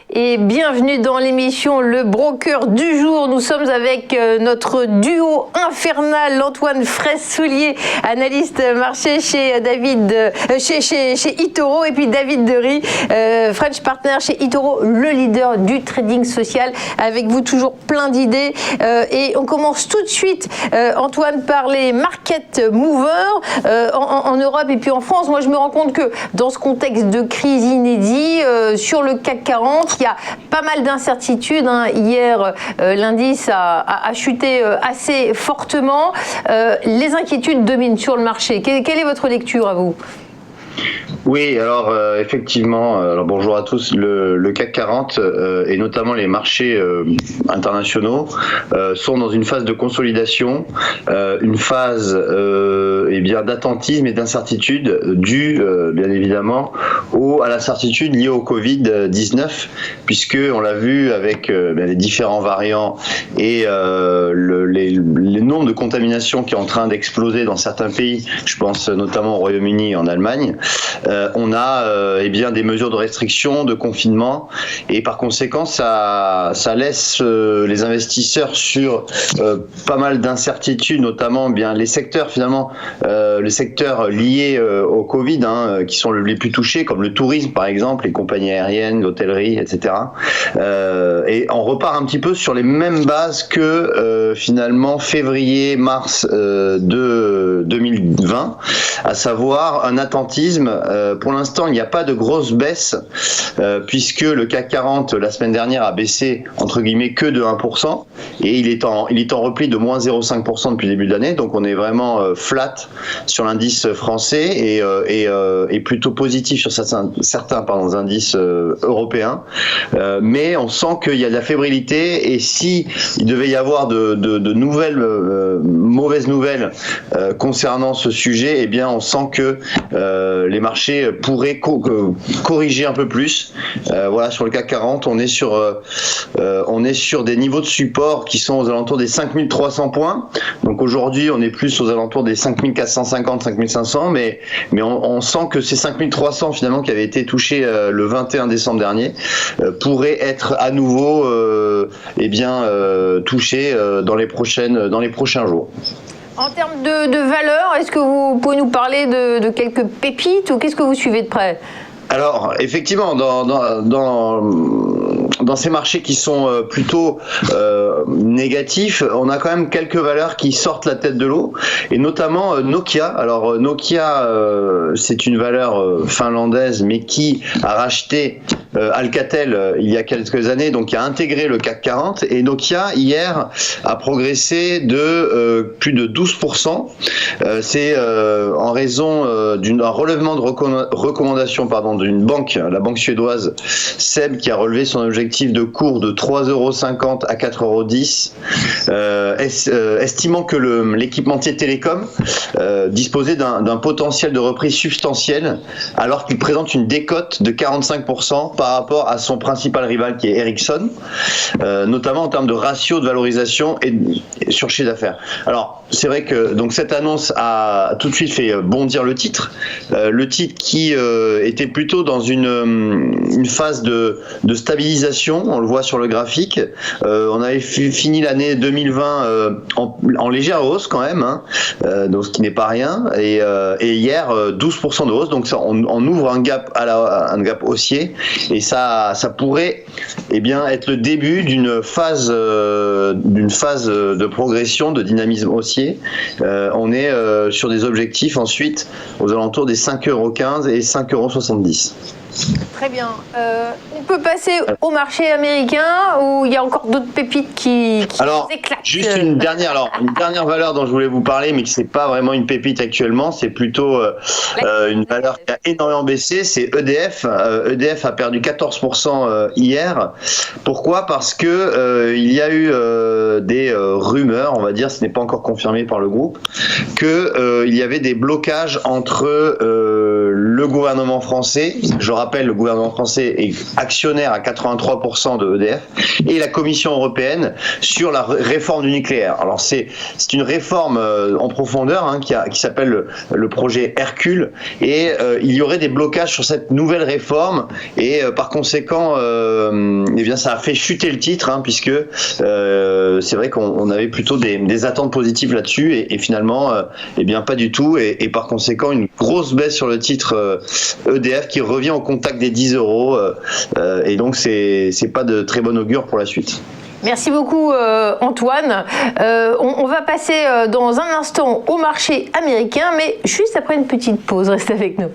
Et bienvenue dans l'émission Le Broker du jour. Nous sommes avec notre duo infernal, Antoine Fraisse-Soulier, analyste marché chez chez eToro, et puis David Dery, French Partner chez eToro, le leader du trading social. Avec vous toujours plein d'idées. Et on commence tout de suite, Antoine, par les market movers en Europe et puis en France. Moi, je me rends compte que dans ce contexte de crise inédit, sur le CAC 40, il y a pas mal d'incertitudes. Hier, l'indice a chuté assez fortement. Les inquiétudes dominent sur le marché. Quelle est votre lecture à vous ? Oui, alors effectivement, bonjour à tous. Le CAC 40 et notamment les marchés internationaux sont dans une phase de consolidation, une phase d'attentisme et d'incertitude due bien évidemment à l'incertitude liée au Covid-19, puisque on l'a vu avec les différents variants et les nombres de contaminations qui est en train d'exploser dans certains pays. Je pense notamment au Royaume-Uni et en Allemagne. On a des mesures de restriction, de confinement, et par conséquent ça laisse les investisseurs sur pas mal d'incertitudes, notamment les secteurs finalement, les secteurs liés au Covid qui sont les plus touchés, comme le tourisme par exemple, les compagnies aériennes, l'hôtellerie, etc. Et on repart un petit peu sur les mêmes bases que finalement février-mars de 2020, à savoir un attentisme. Pour l'instant, il n'y a pas de grosse baisse, puisque le CAC 40 la semaine dernière a baissé entre guillemets que de 1%, et il est en repli de moins 0,5% depuis le début de l'année. Donc on est vraiment flat sur l'indice français et plutôt positif sur certains indices européens. Mais on sent qu'il y a de la fébrilité, et si il devait y avoir de nouvelles mauvaises nouvelles concernant ce sujet, eh bien on sent que les marchés pourraient corriger un peu plus. Voilà, sur le CAC 40, on est sur des niveaux de support qui sont aux alentours des 5300 points. Donc aujourd'hui, on est plus aux alentours des 5450, 5500, mais on sent que ces 5300 finalement qui avaient été touchés le 21 décembre dernier pourraient être à nouveau touchés dans les prochains jours. En termes de valeur, est-ce que vous pouvez nous parler de quelques pépites, ou qu'est-ce que vous suivez de près ? Alors, effectivement, dans ces marchés qui sont plutôt négatifs, on a quand même quelques valeurs qui sortent la tête de l'eau, et notamment Nokia. Alors Nokia, c'est une valeur finlandaise, mais qui a racheté Alcatel il y a quelques années, donc qui a intégré le CAC 40, et Nokia hier a progressé de plus de 12%. C'est en raison d'un relèvement de recommandation d'une banque, la banque suédoise SEB, qui a relevé son objectif de cours de 3,50 € à 4,10 €, estimant que l'équipementier télécom disposait d'un potentiel de reprise substantiel, alors qu'il présente une décote de 45% par rapport à son principal rival qui est Ericsson, notamment en termes de ratio de valorisation et sur chiffre d'affaires. Alors c'est vrai que donc cette annonce a tout de suite fait bondir le titre qui était plutôt dans une phase de stabilisation. On le voit sur le graphique. On avait fini l'année 2020 en légère hausse quand même, donc ce qui n'est pas rien. Et hier 12% de hausse. Donc ça, on ouvre un gap haussier, et ça pourrait être le début d'une phase de progression, de dynamisme haussier. On est sur des objectifs ensuite aux alentours des 5,15 € et 5,70 €. Très bien. On peut passer au marché américain, où il y a encore d'autres pépites qui éclatent. Juste une dernière valeur dont je voulais vous parler, mais qui c'est pas vraiment une pépite actuellement, c'est plutôt une valeur qui a énormément baissé, c'est EDF. EDF a perdu 14% hier. Pourquoi ? Parce que il y a eu des rumeurs, on va dire, ce n'est pas encore confirmé par le groupe, que il y avait des blocages entre le gouvernement français. Je rappelle, le gouvernement français est actionnaire à 83% de EDF, et la Commission européenne sur la réforme du nucléaire. Alors c'est une réforme en profondeur hein, qui s'appelle le projet Hercule, et il y aurait des blocages sur cette nouvelle réforme, et par conséquent, eh bien ça a fait chuter le titre, hein, puisque c'est vrai qu'on avait plutôt des attentes positives là-dessus, et finalement, eh bien pas du tout, et par conséquent une grosse baisse sur le titre EDF qui revient au contact des 10 €, et donc c'est pas de très bon augure pour la suite. Merci beaucoup Antoine. On va passer dans un instant au marché américain, mais juste après une petite pause. Restez avec nous.